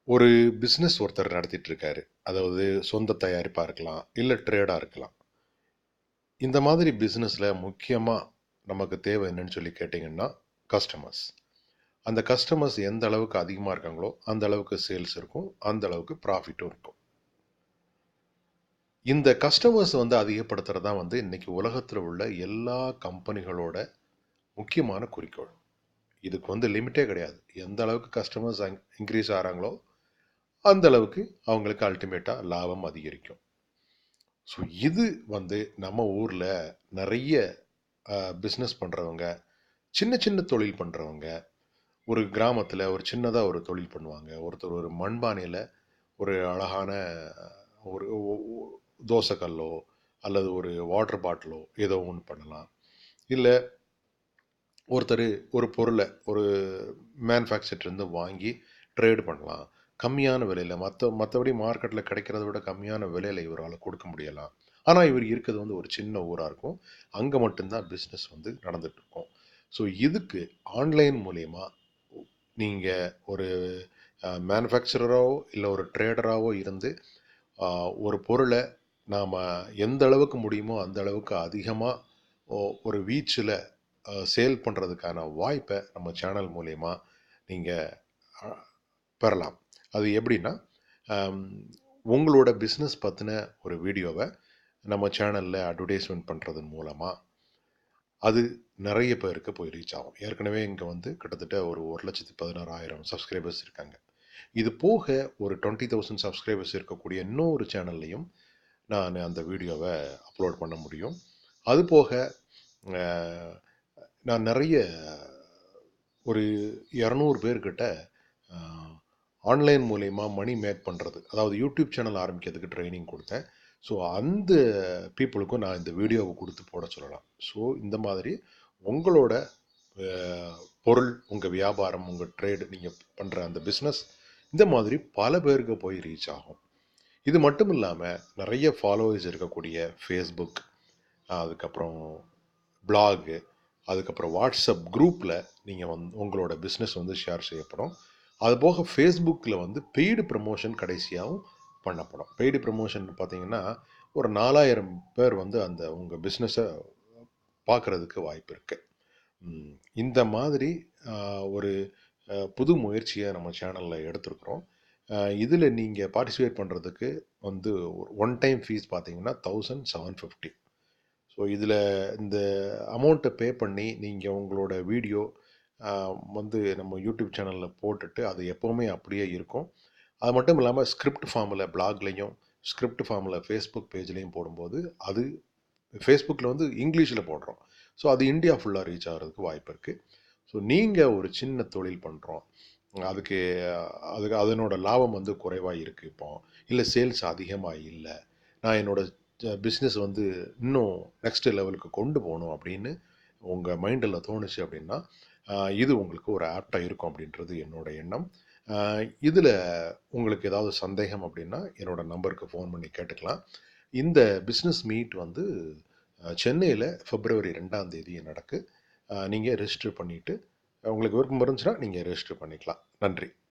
ஒரு பிஸ்னஸ் ஒருத்தர் நடத்திட்டு இருக்காரு. அதாவது சொந்த தயாரிப்பா இருக்கலாம், இல்ல ட்ரேடா இருக்கலாம். இந்த மாதிரி பிசினஸ்ல முக்கியமா நமக்கு தேவை என்னன்னு சொல்லி கேட்டீங்கன்னா, கஸ்டமர்ஸ். அந்த கஸ்டமர்ஸ் எந்த அளவுக்கு அதிகமா இருக்காங்களோ, அந்த அளவுக்கு சேல்ஸ் இருக்கும். அந்த அளவுக்கு ப்ராஃபிட்டும் இருக்கும். இந்த கஸ்டமர்ஸ் அதிகப்படுத்துறது தான் இன்னைக்கு உலகத்துல உள்ள எல்லா கம்பெனிகளோட முக்கியமான குறிக்கோள். இதுக்கு லிமிட்டே கிடையாது. எந்த அளவுக்கு கஸ்டமர்ஸ் இன்க்ரீஸ் ஆறாங்களோ, அந்த அளவுக்கு அவங்களுக்கு அல்டிமேட்டா லாபம் அதிகரிக்கும். ஸோ இது நம்ம ஊர்ல நிறைய பிஸ்னஸ் பண்றவங்க, சின்ன சின்ன தொழில் பண்றவங்க, ஒரு கிராமத்துல ஒரு சின்னதா ஒரு தொழில் பண்ணுவாங்க. ஒருத்தர் ஒரு மண்பானையில ஒரு அழகான ஒரு தோசை கல்லோ அல்லது ஒரு வாட்டர் பாட்டிலோ ஏதோ ஒன்று பண்ணலாம். இல்லை ஒருத்தர் ஒரு பொருளை ஒரு மேனுஃபேக்சர்லேருந்து வாங்கி ட்ரேடு பண்ணலாம். கம்மியான விலையில் மற்றபடி மார்க்கெட்டில் கிடைக்கிறத விட கம்மியான விலையில் இவரால் கொடுக்க முடியலாம். ஆனால் இவர் இருக்கிறது ஒரு சின்ன ஊராக இருக்கும். அங்கே மட்டும்தான் பிஸ்னஸ் நடந்துட்டு இருக்கும். ஸோ இதுக்கு ஆன்லைன் மூலயமா நீங்கள் ஒரு மேனுஃபேக்சரராகவோ இல்லை ஒரு ட்ரேடராகவோ இருந்து ஒரு பொருளை நாம் எந்த அளவுக்கு முடியுமோ அந்த அளவுக்கு அதிகமாக ஒரு வீச்சில் சேல் பண்ணுறதுக்கான வாய்ப்பை நம்ம சேனல் மூலயமா நீங்கள் பெறலாம். அது எப்படின்னா, உங்களோட பிஸ்னஸ் பற்றின ஒரு வீடியோவை நம்ம சேனலில் அட்வர்டைஸ்மெண்ட் பண்ணுறதன் மூலமாக அது நிறைய பேருக்கு போய் ரீச் ஆகும். ஏற்கனவே இங்கே கிட்டத்தட்ட ஒரு 1,16,000 சப்ஸ்கிரைபர்ஸ் இருக்காங்க. இது போக ஒரு 20,000 சப்ஸ்கிரைபர்ஸ் இருக்கக்கூடிய இன்னொரு சேனல்லையும் நான் அந்த வீடியோவை அப்லோட் பண்ண முடியும். அது போக நான் நிறைய ஒரு 200 பேர்கிட்ட ஆன்லைன் மூலயமா மணி மேக் பண்ணுறது, அதாவது யூடியூப் சேனல் ஆரம்பிக்கிறதுக்கு ட்ரைனிங் கொடுத்தேன். ஸோ அந்த பீப்புளுக்கும் நான் இந்த வீடியோவை கொடுத்து போட சொல்லலாம். ஸோ இந்த மாதிரி உங்களோட பொருள், உங்கள் வியாபாரம், உங்கள் ட்ரேடு, நீங்கள் பண்ணுற அந்த பிஸ்னஸ் இந்த மாதிரி பல பேருக்கு போய் ரீச் ஆகும். இது மட்டும் இல்லாமல் நிறைய ஃபாலோவர்ஸ் இருக்கக்கூடிய ஃபேஸ்புக், அதுக்கப்புறம் பிளாகு, அதுக்கப்புறம் வாட்ஸ்அப் குரூப்பில் நீங்கள் உங்களோட பிஸ்னஸ் ஷேர் செய்யப்படும். அது போக ஃபேஸ்புக்கில் பெய்டு ப்ரமோஷன் கடைசியாகவும் பண்ணப்படும். பெய்டு ப்ரமோஷன் பார்த்தீங்கன்னா ஒரு 4,000 பேர் அந்த உங்கள் பிஸ்னஸை பார்க்குறதுக்கு வாய்ப்பு இருக்குது. இந்த மாதிரி ஒரு புது முயற்சியை நம்ம சேனலில் எடுத்துருக்குறோம். இதில் நீங்கள் பார்ட்டிசிபேட் பண்ணுறதுக்கு ஒரு ஒன் டைம் ஃபீஸ் பார்த்தீங்கன்னா 1,750. ஸோ இதில் இந்த அமௌண்ட்டை பே பண்ணி நீங்கள் உங்களோட வீடியோ நம்ம யூடியூப் சேனலில் போட்டுட்டு அது எப்போவுமே அப்படியே இருக்கும். அது மட்டும் இல்லாமல் ஸ்கிரிப்ட் ஃபார்மில் பிளாக்லேயும் ஸ்கிரிப்ட் ஃபார்மில் ஃபேஸ்புக் பேஜ்லேயும் போடும்போது அது ஃபேஸ்புக்கில் இங்கிலீஷில் போடுறோம். ஸோ அது இந்தியா ஃபுல்லாக ரீச் ஆகிறதுக்கு வாய்ப்பு இருக்குது. ஸோ நீங்கள் ஒரு சின்ன தொழில் பண்ணுறோம், அதுக்கு அதனோட லாபம் குறைவாக இருக்குது இப்போ, இல்லை சேல்ஸ் அதிகமாக இல்லை, நான் என்னோடய பிஸ்னஸ் இன்னும் நெக்ஸ்ட் லெவலுக்கு கொண்டு போகணும் அப்படின்னு உங்கள் மைண்டில் தோணுச்சு அப்படின்னா இது உங்களுக்கு ஒரு ஆப்டாக இருக்கும் அப்படின்றது என்னோட எண்ணம். இதில் உங்களுக்கு ஏதாவது சந்தேகம் அப்படின்னா என்னோட நம்பருக்கு ஃபோன் பண்ணி கேட்டுக்கலாம். இந்த பிஸ்னஸ் மீட் சென்னையில் February 2ஆம் தேதி நடக்கு. நீங்கள் ரெஜிஸ்டர் பண்ணிவிட்டு உங்களுக்கு விருப்பம் இருந்துச்சுன்னா நீங்கள் ரெஜிஸ்டர் பண்ணிக்கலாம். நன்றி.